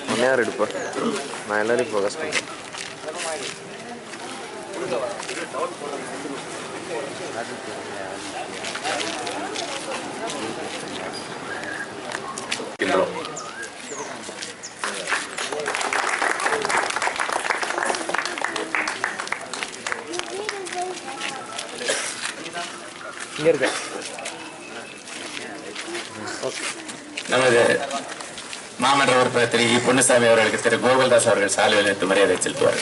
முன்னையார் எடுப்பா. நான் எல்லாரையும் ஃபோக்கஸ் பண்ணுறேன். இங்கே இருக்க நமது மாமன்ற உறுப்பினர் திரு பொன்னுசாமி அவர்களுக்கு திரு கோகுல்தாஸ் அவர்கள் சாலை அளித்து மரியாதை செலுத்துவார்.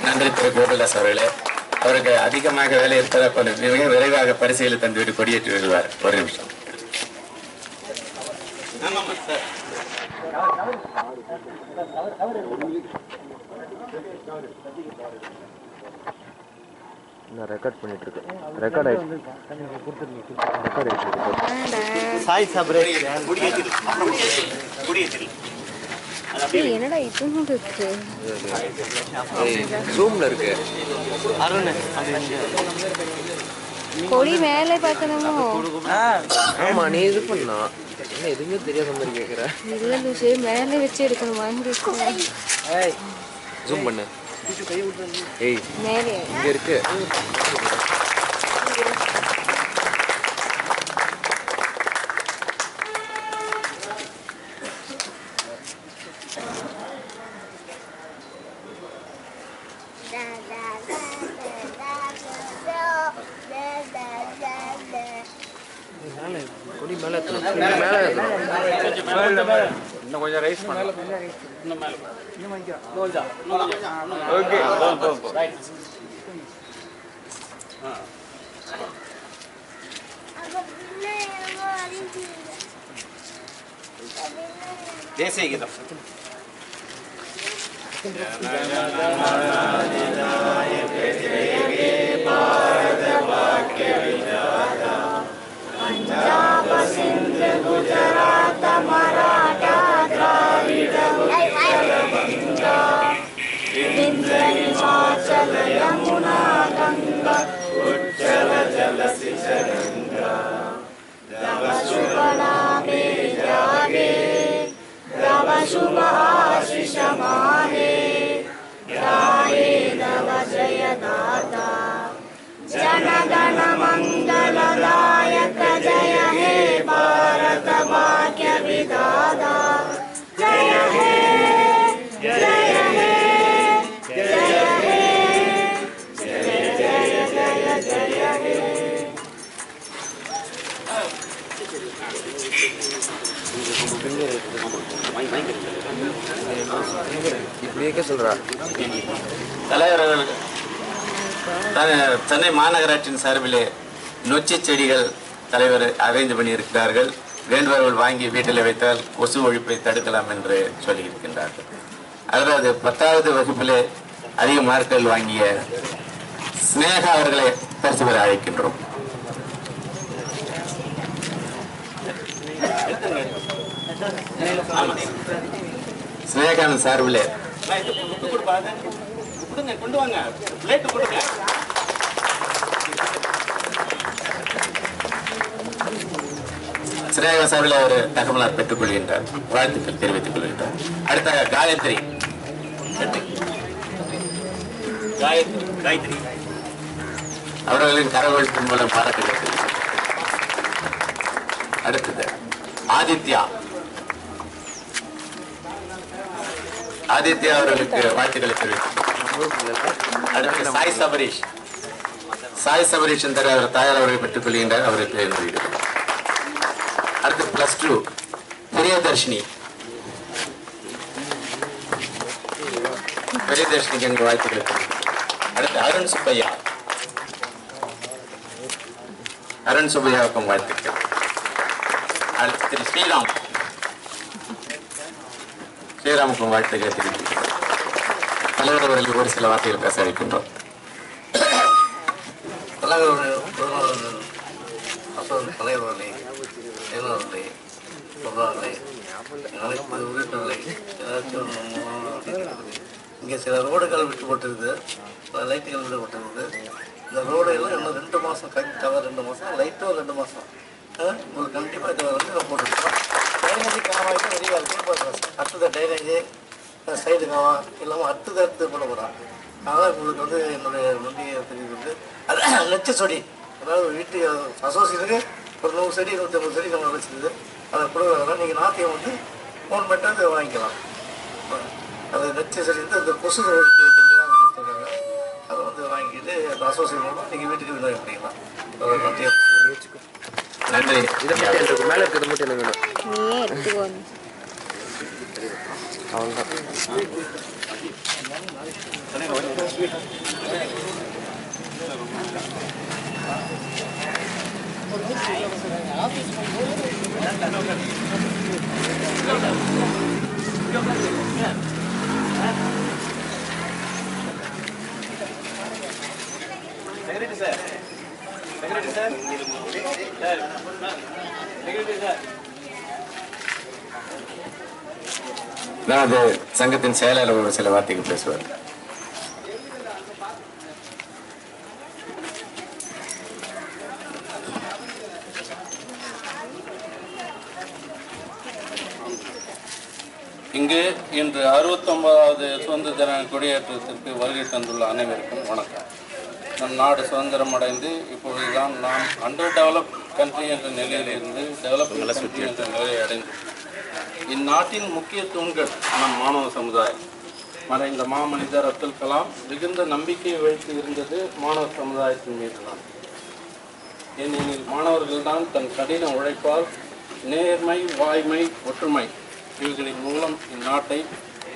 நன்றி திரு கோகுல்தாஸ் அவர்களே. அவருக்கு அதிகமாக வேலை இருப்பதை மிக விரைவாக பரிசீலனை தந்துவிட்டு கொடியேற்றி வருவார். ஒரு நிமிஷம். நான் ரெக்கார்ட் பண்ணிட்டு இருக்கேன். ரெக்கார்ட் ஆயிடுச்சு. சாய் சபரே என்னடா இதுவும் இருக்கு. ஜூம்ல இருக்கு. அருண் கொடி மேலே பார்க்கணுமோ? ஆமா, நீ இது பண்ணா என்ன எதுவுமே தெரியாத மாதிரி கேட்குற. இல்லை லூசு, மேலே வச்சு எடுக்கணுமா? ஜூம் பண்ணு. ஏய், மேலே இங்க இருக்கு. கொடி மேலே இன்னும் கொஞ்சம் ரைஸ் பண்ணலாம். ஓகே, தேசிய கீதம். पंजाब सिंध गुजरात मराठा द्राविड उत्कल बंगा विंध्य हिमाचल यमुना गंगा उज्जल जल सिंचगंगा तव शुभ नामे जागे तव शुभ आशीष माहे गाये तव जय दाता जनगण मंगलदायक जय हे भारत भाग्य विधाता जय हे जय हे जय हे जय जय जय जय हे. இப்படியே சொல்றா தலைவர் சென்னை மாநகராட்சியின் சார்பிலே நொச்சி செடிகள் தலைவர் அரேஞ்ச் பண்ணியிருக்கிறார்கள். வேண்டுபவர்கள் வாங்கி வீட்டில் வைத்தால் கொசு ஒழிப்பை தடுக்கலாம் என்று சொல்லியிருக்கின்றார்கள். அதாவது 10வது வகுப்பிலே அதிக மார்க்குகள் வாங்கிய ஸ்னேகா அவர்களை பரிசு பெற அழைக்கின்றோம். ஸ்னேகாவின் சார்பிலே கொண்டு வாங்க, பிளேட் கொடுங்க. ஸ்ரேகா சார்பில் ஒரு தகவலார் பெற்றுக் கொள்கின்றார். வாழ்த்துக்கள் தெரிவித்துக் கொள்கின்றார். அடுத்த காயத்ரி அவர்களின் கரவொழிப்பின் மூலம் பாராட்டுகள். அடுத்தது ஆதித்யா அவர்களுக்கு வாழ்த்துக்களை தெரிவித்துக். அடுத்து சாய் சபரீஷ் என்ற அவர் தாயார் அவர்கள் பெற்றுக் கொள்கின்றார். அவருக்கு அடுத்து +2 பிரியதர்ஷினிக்கு எங்கள் வாழ்த்துக்களை. அடுத்து அருண் சுப்பையாவுக்கும் வாழ்த்துக்கள். அடுத்து திரு ஸ்ரீராமுக்கும் வாழ்த்துக்களை தெரிவித்துக் தலைவர் அவர்கள் ஒரு சில வார்த்தைகள் பேச அழைக்கின்றோம். சங்கங்களுடைய அசோகன் தலைவர்களை செயலாளர்களை பொருளாளர்களை அனைத்து உறுப்பினர்களை ஏதாச்சும் இங்கே சில ரோடுகள் விட்டுப்பட்டிருக்கு, சில லைட்டுகள் விட்டுப்பட்டிருக்கு. இந்த ரோடு எல்லாம் இன்னும் 2 மாதம் கவர் 2 மாதம் லைட்டும் 2 மாதம் உங்களுக்கு கண்டிப்பாக இதை வந்து நம்ம போட்டுருக்கோம். ட்ரைனேஜ் காவாய்க்கு நிறைய இருக்குது. அடுத்தது ட்ரைனேஜு சைடு காவா இல்லாமல் அடுத்து போட போகிறான். அதான் உங்களுக்கு வந்து என்னுடைய நன்றியை தெரிவிக்கிறது. அது லட்ச செடி, அதாவது வீட்டு அசோசியேட்டுக்கு ஒரு 100 செடி 150 செடி நம்ம வச்சுருக்குது. அதை கொடுக்குறதெல்லாம் நீங்கள் நாட்டியம் வந்து 3 மட்டும் அதை வாங்கிக்கலாம். அது லட்ச செடி வந்து அந்த கொசு கொடுத்துருக்காங்க. அதை வந்து வாங்கிட்டு அந்த அசோசியேட் மூலமாக நீங்கள் வீட்டுக்கு விநியோகம் பண்ணிக்கலாம். நன்றி. இதை மட்டும் எனக்கு மேலே இருக்கிறது மட்டும் எனக்கு வேணும். நீயே எடுத்துக்கோ. அவ்வளோதான். நமது சங்கத்தின் செயலாளர் ஒரு சில வார்த்தைகள் பேசுவார். இங்கு இன்று 69வது சுதந்திர தின கொடியேற்றத்திற்கு வருகை தந்துள்ள அனைவருக்கும் வணக்கம். நம் நாடு சுதந்திரம் அடைந்து இப்பொழுதுதான் நாம் அண்டர் டெவலப் கண்ட்ரி என்ற நிலையிலிருந்து டெவலப் கண்ட்ரி என்ற நிலையை அடைந்து இந்நாட்டின் முக்கிய தூண்கள் நம் மாணவ சமுதாயம். மறைந்த மாமனிதர் அப்துல் கலாம் மிகுந்த நம்பிக்கையை வைத்து இருந்தது மாணவ சமுதாயத்தின் மீது தான். ஏனெனில் மாணவர்கள்தான் தன் கடின உழைப்பால் நேர்மை, வாய்மை, ஒற்றுமை இவர்களின் மூலம் இந்நாட்டை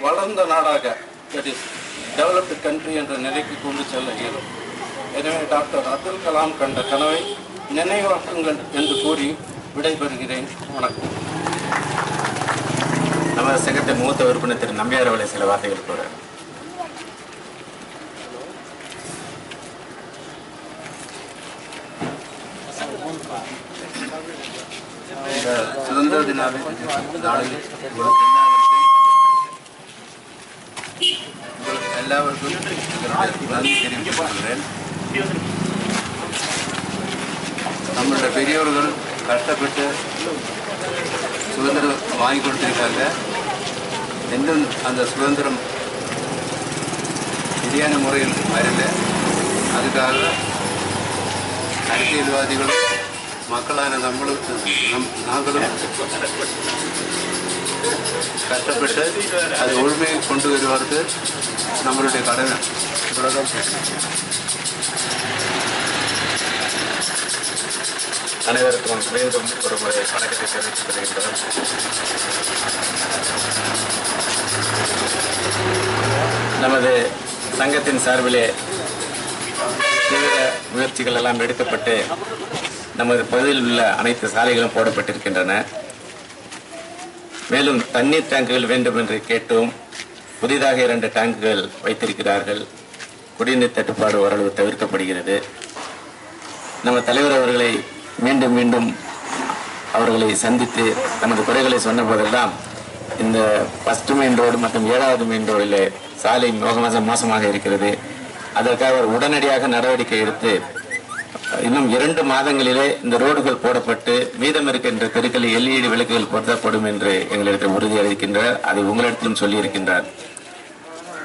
வளர்ந்த நாடாக, தட் இஸ் டெவலப்டு கண்ட்ரி என்ற நிலைக்கு கொண்டு செல்ல இயலும். எனவே டாக்டர் அப்துல் கலாம் கண்ட கனவை நினைவாக்குங்கள் என்று கூறி விடைபெறுகிறேன். வணக்கம். நமது சங்கத்தின் மூத்த உறுப்பினர் திரு நம்பியார் அவர்களை சில வார்த்தைகள் கூற. சுதந்திர தின நாளில் எல்லாருக்கும் நன்றி தெரிவித்துக் கொள்கிறேன். நம்மளுடைய பெரியவர்கள் கஷ்டப்பட்டு சுதந்திரம் வாங்கி கொடுத்துருக்காங்க. இன்னும் அந்த சுதந்திரம் சரியான முறையில் வரல. அதுக்காக அரசியல்வாதிகளும் மக்களான நாங்களும் கஷ்டப்பட்டு அது ஒழுமையை கொண்டு வருவது நம்மளுடைய கடமை. இவ்வளோதான். அனைவருக்கும் மீண்டும் ஒரு முறை வணக்கத்தை தெரிவித்துக் கொள்கின்றோம். நமது சங்கத்தின் சார்பிலே தீவிர முயற்சிகள் எல்லாம் எடுக்கப்பட்டு நமது பகுதியில் உள்ள அனைத்து சாலைகளும் போடப்பட்டிருக்கின்றன. மேலும் தண்ணீர் டேங்குகள் வேண்டும் என்று கேட்டும் புதிதாக 2 டேங்குகள் வைத்திருக்கிறார்கள். குடிநீர் தட்டுப்பாடு ஓரளவு தவிர்க்கப்படுகிறது. நம்ம தலைவர் அவர்களை மீண்டும் மீண்டும் அவர்களை சந்தித்து நமது குறைகளை சொன்ன போதெல்லாம் இந்த 1 மெயின் ரோடு மற்றும் 7வது மெயின் ரோடில் சாலை மோசமாக இருக்கிறது, அதற்காக உடனடியாக நடவடிக்கை எடுத்து இன்னும் 2 மாதங்களிலே இந்த ரோடுகள் போடப்பட்டு மீதம் இருக்கின்ற தெருக்களில் LED விளக்குகள் பொருத்தப்படும் என்று எங்களிடத்தில் உறுதியளிக்கின்றார். அதை உங்களிடத்திலும் சொல்லியிருக்கின்றார்.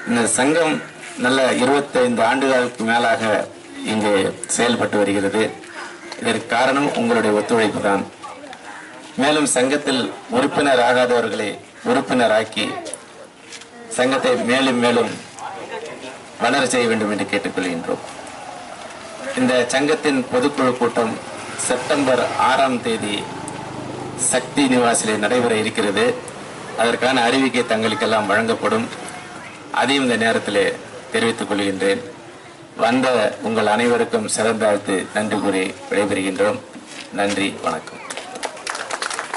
இந்த சங்கம் நல்ல 25 ஆண்டுகளுக்கு மேலாக இங்கு செயல்பட்டு வருகிறது. இதற்கு காரணம் உங்களுடைய ஒத்துழைப்பு தான். மேலும் சங்கத்தில் உறுப்பினர் ஆகாதவர்களை உறுப்பினராக்கி சங்கத்தை மேலும் மேலும் வளர செய்ய வேண்டும் என்று கேட்டுக்கொள்கின்றோம். இந்த சங்கத்தின் பொதுக்குழு கூட்டம் செப்டம்பர் 6ஆம் தேதி சக்தி நிவாசிலே நடைபெற இருக்கிறது. அதற்கான அறிவிக்கை தங்களுக்கெல்லாம் வழங்கப்படும். அதையும் இந்த நேரத்திலே தெரிவித்துக் கொள்கின்றேன். வந்த உங்கள் அனைவருக்கும் சிறந்தாழ்த்து நன்றி கூறி விடைபெறுகின்றோம். நன்றி, வணக்கம்.